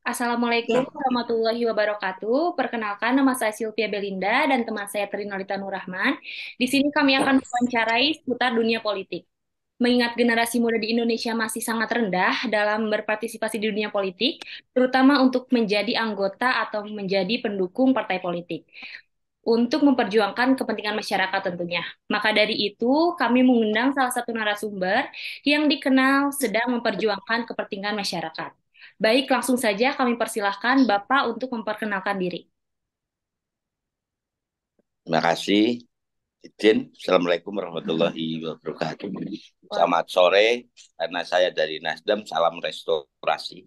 Assalamualaikum warahmatullahi wabarakatuh. Perkenalkan, nama saya Sylvia Belinda dan teman saya Trinolita Nurrahman. Di sini kami akan mewawancarai seputar dunia politik. Mengingat generasi muda di Indonesia masih sangat rendah dalam berpartisipasi di dunia politik, terutama untuk menjadi anggota atau menjadi pendukung partai politik, untuk memperjuangkan kepentingan masyarakat tentunya. Maka dari itu, kami mengundang salah satu narasumber yang dikenal sedang memperjuangkan kepentingan masyarakat. Baik, langsung saja kami persilahkan Bapak untuk memperkenalkan diri. Terima kasih, Izin. Assalamualaikum warahmatullahi wabarakatuh. Wah. Selamat sore, karena saya dari Nasdem, salam restorasi.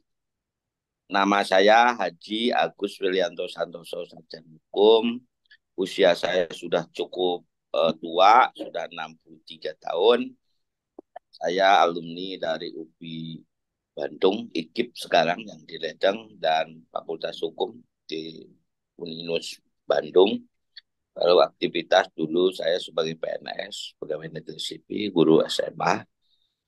Nama saya Haji Agus Wilianto Santoso, sarjana hukum. Usia saya sudah cukup tua, sudah 63 tahun. Saya alumni dari UPI Bandung, IKIP sekarang yang di Ledeng, dan Fakultas Hukum di Uninus Bandung. Kalau aktivitas dulu saya sebagai PNS, pegawai negeri sipil, guru SMA,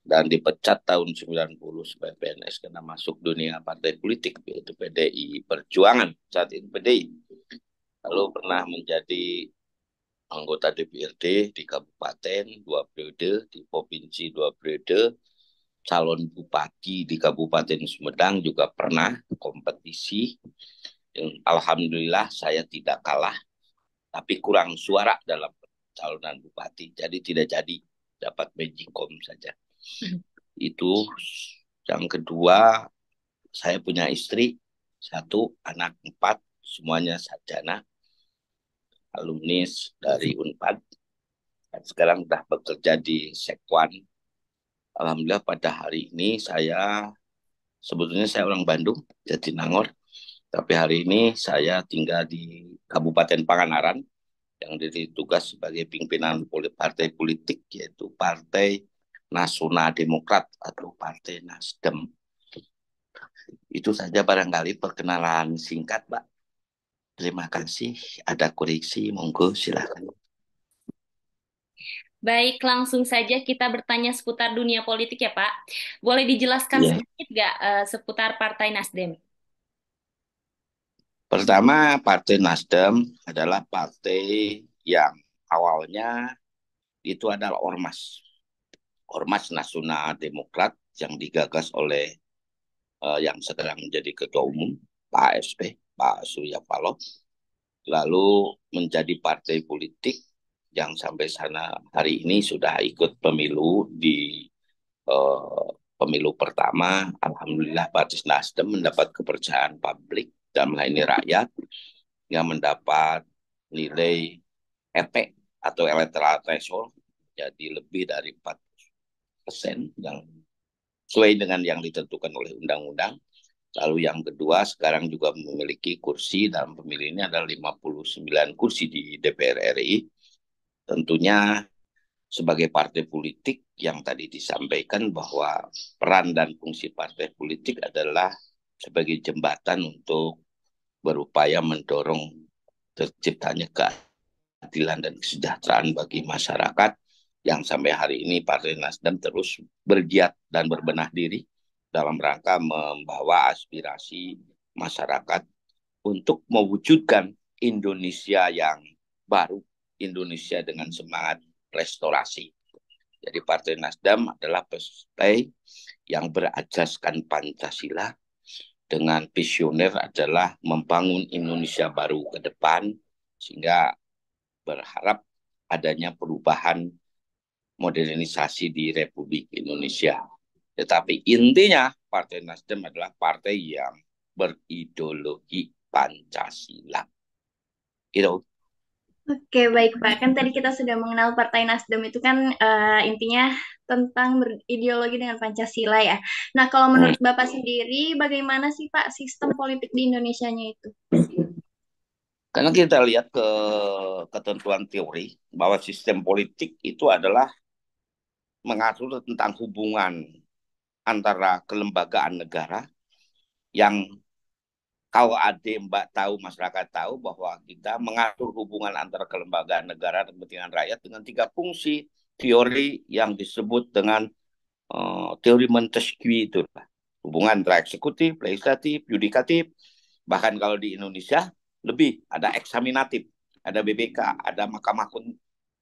dan dipecat tahun 90 sebagai PNS karena masuk dunia partai politik, yaitu PDI Perjuangan, saat ini PDI. Lalu pernah menjadi anggota DPRD di kabupaten 2 periode, di provinsi 2 periode, calon bupati di Kabupaten Sumedang juga pernah kompetisi. Alhamdulillah saya tidak kalah, tapi kurang suara dalam calonan bupati. Jadi tidak jadi, dapat magicom saja. Itu yang kedua, saya punya istri, satu, anak empat, semuanya sarjana, alumnis dari Unpad. Dan sekarang sudah bekerja di Sekwan. Alhamdulillah pada hari ini sebetulnya saya orang Bandung, Jatinangor. Tapi hari ini saya tinggal di Kabupaten Pangandaran, yang ditugas sebagai pimpinan partai politik, yaitu Partai Nasional Demokrat atau Partai Nasdem. Itu saja barangkali perkenalan singkat, Pak. Terima kasih. Ada koreksi, monggo silakan. Baik, langsung saja kita bertanya seputar dunia politik ya Pak. Boleh dijelaskan Ya. sedikit nggak seputar Partai Nasdem? Pertama, Partai Nasdem adalah partai yang awalnya itu adalah Ormas. Ormas Nasional Demokrat yang digagas oleh yang sekarang menjadi Ketua Umum, Pak SP, Pak Surya Paloh. Lalu menjadi partai politik yang sampai sana hari ini sudah ikut pemilu di eh, pemilu pertama. Alhamdulillah Partai Nasdem mendapat kepercayaan publik dan melayani rakyat yang mendapat nilai EP atau electoral threshold jadi lebih dari 4% yang sesuai dengan yang ditentukan oleh undang-undang. Lalu yang kedua, sekarang juga memiliki kursi dalam pemilu ini adalah 59 kursi di DPR RI. Tentunya sebagai partai politik yang tadi disampaikan bahwa peran dan fungsi partai politik adalah sebagai jembatan untuk berupaya mendorong terciptanya keadilan dan kesejahteraan bagi masyarakat, yang sampai hari ini Partai Nasdem terus bergiat dan berbenah diri dalam rangka membawa aspirasi masyarakat untuk mewujudkan Indonesia yang baru, Indonesia dengan semangat restorasi. Jadi Partai Nasdem adalah partai yang berajaskan Pancasila, dengan visioner adalah membangun Indonesia baru ke depan, sehingga berharap adanya perubahan modernisasi di Republik Indonesia. Tetapi intinya Partai Nasdem adalah partai yang berideologi Pancasila. Itu. Oke, baik Pak. Kan tadi kita sudah mengenal Partai Nasdem itu kan intinya tentang berideologi dengan Pancasila ya. Nah, kalau menurut Bapak sendiri, bagaimana sih Pak sistem politik di Indonesianya itu? Karena kita lihat ke ketentuan teori bahwa sistem politik itu adalah mengatur tentang hubungan antara kelembagaan negara yang, kalau ada Mbak tahu, masyarakat tahu bahwa kita mengatur hubungan antara kelembagaan negara dan kepentingan rakyat dengan tiga fungsi teori yang disebut dengan teori Montesquieu itu. hubungan antara eksekutif, legislatif, yudikatif, bahkan kalau di Indonesia lebih ada eksaminatif, ada BPK, ada Mahkamah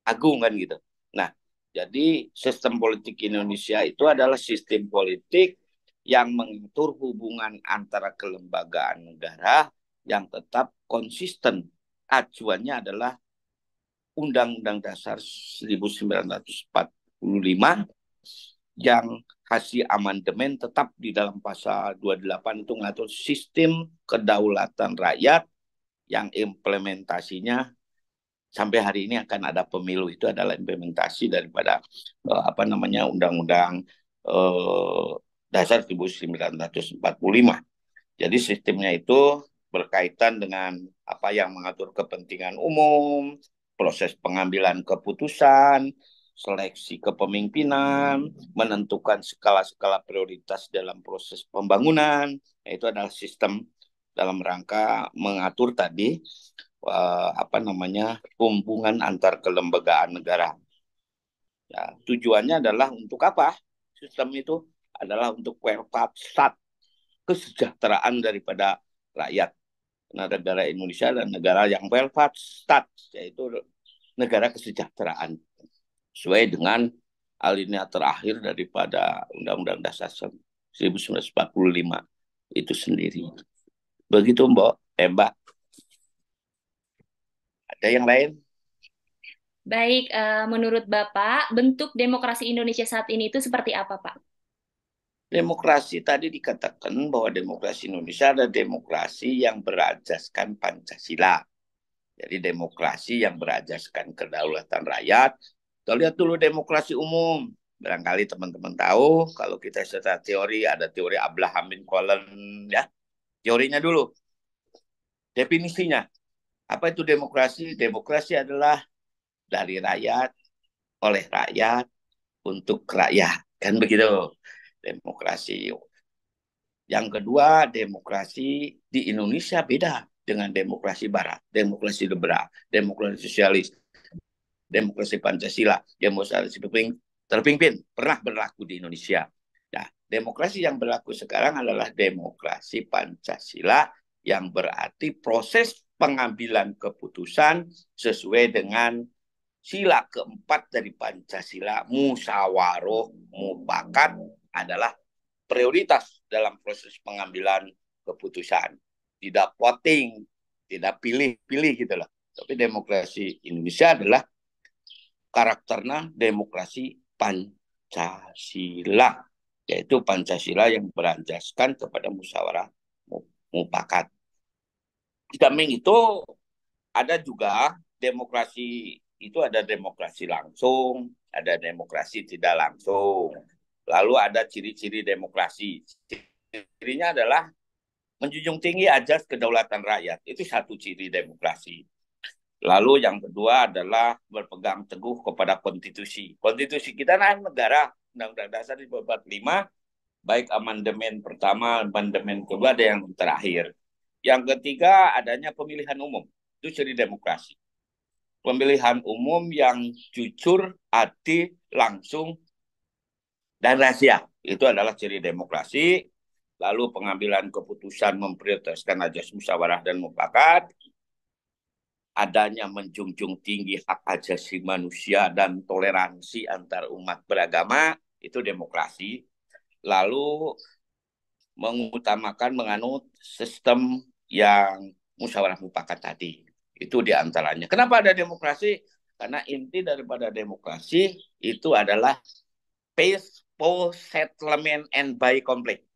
Agung kan gitu. Nah, jadi sistem politik Indonesia itu adalah sistem politik yang mengatur hubungan antara kelembagaan negara yang tetap konsisten. Acuannya adalah Undang-Undang Dasar 1945 yang hasil amandemen tetap di dalam pasal 28 itu mengatur sistem kedaulatan rakyat yang implementasinya sampai hari ini akan ada pemilu, itu adalah implementasi daripada Undang-Undang eh, Dasar 1945. Jadi sistemnya itu berkaitan dengan apa yang mengatur kepentingan umum, proses pengambilan keputusan, seleksi kepemimpinan, menentukan skala-skala prioritas dalam proses pembangunan. Itu adalah sistem dalam rangka mengatur tadi hubungan antar kelembagaan negara. Ya, tujuannya adalah untuk apa? Sistem itu adalah untuk welfare state, kesejahteraan daripada rakyat. Nah, negara Indonesia dan negara yang welfare state, yaitu negara kesejahteraan, sesuai dengan alinea terakhir daripada Undang-Undang Dasar 1945 itu sendiri. Begitu, Mbak. Ada yang lain? Baik, menurut Bapak, bentuk demokrasi Indonesia saat ini itu seperti apa, Pak? Demokrasi tadi dikatakan bahwa demokrasi Indonesia adalah demokrasi yang berajaskan Pancasila. Jadi demokrasi yang berajaskan kedaulatan rakyat. Kita lihat dulu demokrasi umum. Barangkali teman-teman tahu kalau kita secara teori ada teori Abraham Lincoln, ya. Teorinya dulu. Definisinya. Apa itu demokrasi? Demokrasi adalah dari rakyat, oleh rakyat, untuk rakyat. Kan begitu demokrasi. Yang kedua, demokrasi di Indonesia beda dengan demokrasi Barat, demokrasi liberal, demokrasi sosialis, demokrasi Pancasila, demokrasi terpimpin pernah berlaku di Indonesia. Nah, demokrasi yang berlaku sekarang adalah demokrasi Pancasila yang berarti proses pengambilan keputusan sesuai dengan sila keempat dari Pancasila, musyawarah mufakat adalah prioritas dalam proses pengambilan keputusan. Tidak voting, tidak pilih-pilih gitu loh. Tapi demokrasi Indonesia adalah karakternya demokrasi Pancasila, yaitu Pancasila yang berasaskan kepada musyawarah mufakat. Di samping itu ada juga demokrasi itu ada demokrasi langsung, ada demokrasi tidak langsung. Lalu ada ciri-ciri demokrasi. Cirinya adalah menjunjung tinggi ajas kedaulatan rakyat. Itu satu ciri demokrasi. Lalu yang kedua adalah berpegang teguh kepada konstitusi. Konstitusi kita negara, Undang-Undang Dasar 1945, baik amandemen pertama, amandemen kedua, ada yang terakhir. Yang ketiga adanya pemilihan umum. Itu ciri demokrasi. Pemilihan umum yang jujur, adil, langsung, dan rahasia. Itu adalah ciri demokrasi. Lalu pengambilan keputusan memprioritaskan ajas musyawarah dan mufakat. Adanya menjunjung tinggi hak asasi manusia dan toleransi antar umat beragama. Itu demokrasi. Lalu mengutamakan menganut sistem yang musyawarah mufakat tadi. Itu diantaranya. Kenapa ada demokrasi? Karena inti daripada demokrasi itu adalah peaceful settlement and by conflict.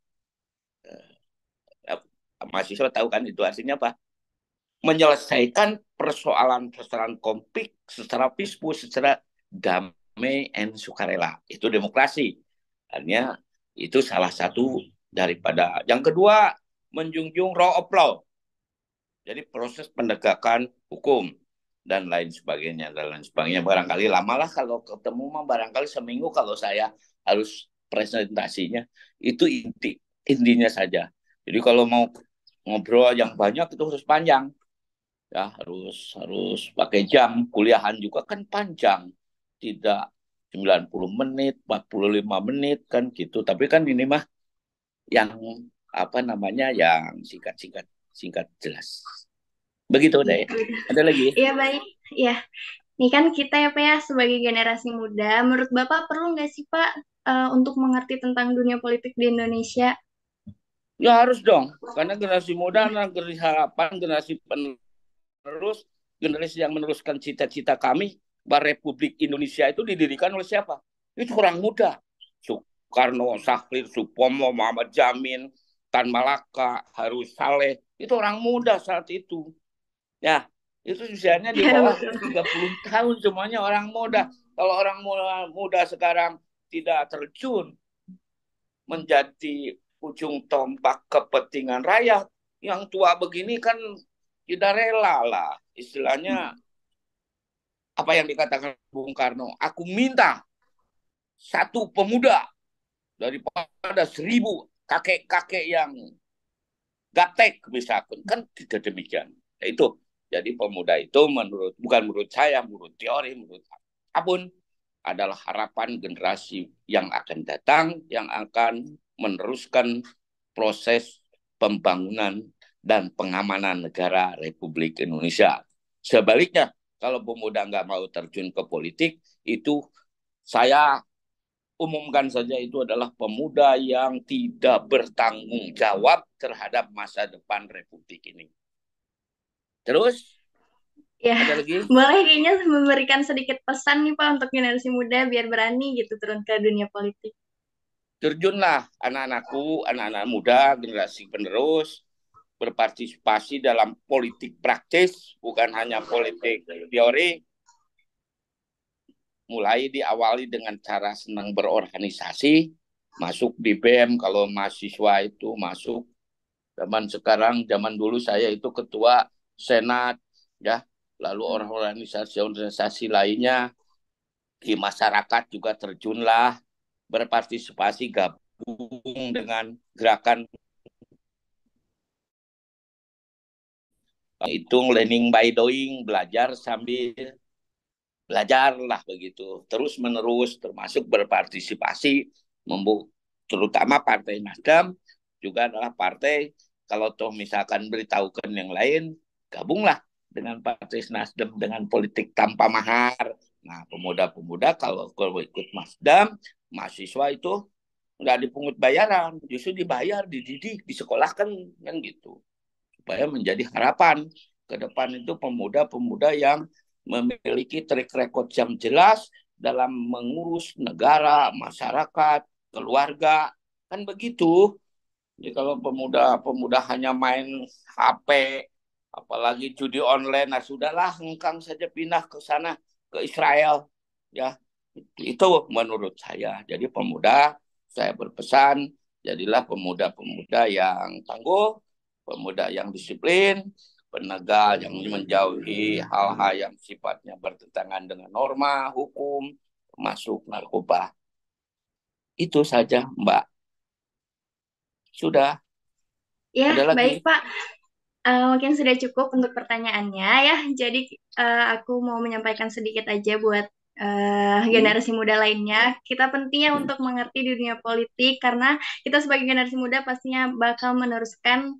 Mahasiswa tahu kan itu artinya apa? Menyelesaikan persoalan-persoalan konflik secara peaceful, secara damai and sukarela. Itu demokrasi. Artinya itu salah satu daripada. Yang kedua, menjunjung rule of law. Jadi proses penegakan hukum dan lain sebagainya. Barangkali lama lah kalau ketemu mah barangkali seminggu kalau saya harus presentasinya. Itu intinya saja. Jadi kalau mau ngobrol yang banyak itu harus panjang. Ya, harus pakai jam. Kuliahan juga kan panjang. Tidak 90 menit, 45 menit kan gitu. Tapi kan ini mah yang apa namanya yang singkat-singkat, singkat jelas. Begitu Iya, deh. betul. Ada lagi? Iya, baik. Iya. Nih kan kita ya Pak ya sebagai generasi muda, menurut Bapak perlu nggak sih Pak untuk mengerti tentang dunia politik di Indonesia? Ya harus dong, karena generasi muda Ya. adalah generasi harapan, generasi penerus, generasi yang meneruskan cita-cita kami bahwa Republik Indonesia itu didirikan oleh siapa? Itu orang muda. Soekarno, Sakhir, Supomo, Muhammad Jamin, Tan Malaka, Harus Saleh, itu orang muda saat itu. Ya, itu usianya di Ya, bawah betul. 30 tahun semuanya orang muda. Kalau orang muda sekarang tidak terjun menjadi ujung tombak kepentingan rakyat, yang tua begini kan tidak rela lah. Istilahnya apa yang dikatakan Bung Karno, aku minta satu pemuda daripada 1.000 kakek-kakek yang gaptek misalkan, kan tidak demikian. Itu jadi pemuda itu bukan menurut saya, menurut teori, menurut apapun, adalah harapan generasi yang akan datang, yang akan meneruskan proses pembangunan dan pengamanan negara Republik Indonesia. Sebaliknya, kalau pemuda nggak mau terjun ke politik, itu saya umumkan saja itu adalah pemuda yang tidak bertanggung jawab terhadap masa depan Republik ini. Terus, Ya, ada lagi? boleh kayaknya memberikan sedikit pesan nih Pak untuk generasi muda biar berani gitu turun ke dunia politik. Terjunlah anak-anakku, anak-anak muda, generasi penerus, berpartisipasi dalam politik praktis, bukan hanya politik teori. Mulai diawali dengan cara senang berorganisasi, masuk di BEM kalau mahasiswa itu masuk. Zaman sekarang, zaman dulu saya itu ketua senat, ya, lalu organisasi-organisasi lainnya di masyarakat juga terjunlah, berpartisipasi, gabung dengan gerakan hitung learning by doing, belajar sambil belajar lah begitu, terus menerus, termasuk berpartisipasi, terutama Partai Nasdem juga adalah partai, kalau toh misalkan beritahukan yang lain, gabunglah dengan Partai Nasdem dengan politik tanpa mahar. Nah, pemuda-pemuda kalau ikut Nasdem, mahasiswa itu nggak dipungut bayaran, justru dibayar, dididik, disekolahkan, kan gitu, supaya menjadi harapan ke depan itu pemuda-pemuda yang memiliki track record yang jelas dalam mengurus negara, masyarakat, keluarga, kan begitu. Jadi kalau pemuda-pemuda hanya main HP, apalagi judi online, nah sudahlah, ngengkang saja pindah ke sana, ke Israel, ya. Itu menurut saya. Jadi pemuda, saya berpesan, jadilah pemuda-pemuda yang tangguh, pemuda yang disiplin, penegak yang menjauhi hal-hal yang sifatnya bertentangan dengan norma, hukum, termasuk narkoba. Itu saja, Mbak. Sudah, Ya, ada baik lagi? Pak. Mungkin sudah cukup untuk pertanyaannya ya. Jadi aku mau menyampaikan sedikit aja buat Hmm? generasi muda lainnya. Kita pentingnya untuk mengerti dunia politik karena kita sebagai generasi muda pastinya bakal meneruskan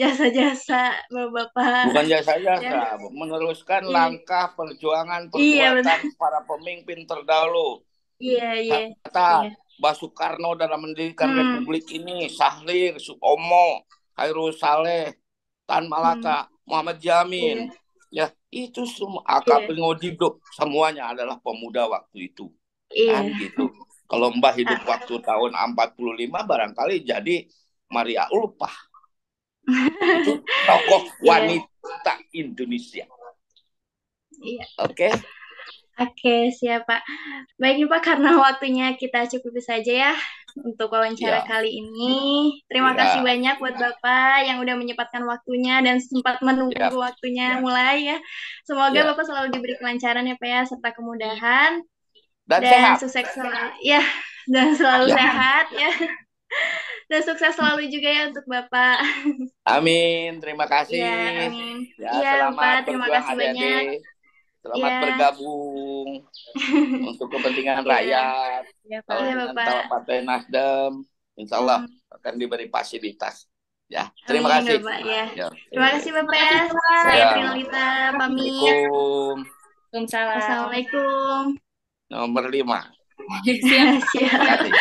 jasa-jasa bapak-bapak Bukan ya. jasa-jasa, meneruskan Iya, langkah perjuangan iya perbuatan betul. para pemimpin terdahulu. Iya, iya, Kata iya. Mbak Soekarno dalam mendirikan Hmm, Republik ini, Sahlir, Supomo, Khairul Saleh, Tan hmm, Malaka, Muhammad Jamin, iya, ya itu semua iya, AKP Ngodibo, semuanya adalah pemuda waktu itu, kan iya. gitu. Kalau Mbah hidup Ah, waktu tahun 45 barangkali jadi Maria Ulpah, itu tokoh iya, wanita Indonesia. iya. Oke, Oke, siap Pak. Baik nih Pak, karena waktunya kita cukupi saja ya untuk wawancara ya, kali ini. Terima kasih ya, banyak buat Bapak yang udah menyempatkan waktunya dan sempat menunggu ya, waktunya mulai ya. Semoga ya. Bapak selalu diberi kelancaran ya Pak ya, serta kemudahan Dan dan sehat, sukses selalu ya, dan selalu ya. sehat ya. Dan sukses selalu juga ya untuk Bapak. Amin, terima kasih. Ya, amin. Ya, Iya selamat Bapak, terima berjuang kasih banyak. adik-adik. Selamat Ya. bergabung untuk kepentingan Iya, rakyat. Ya, Kalau iya Pak. dengan Bapak. Partai Nasdem, Insya Allah Hmm. akan diberi fasilitas. Ya, terima Amin kasih. Bapak ya. Ya, Terima oke. kasih Terima Bapak kasih, ya. Pak. Saya Ya, Trinalita pamit. Assalamualaikum. Waalaikumsalam. Wassalamualaikum. Nomor 5. Siap. Siap. Terima kasih.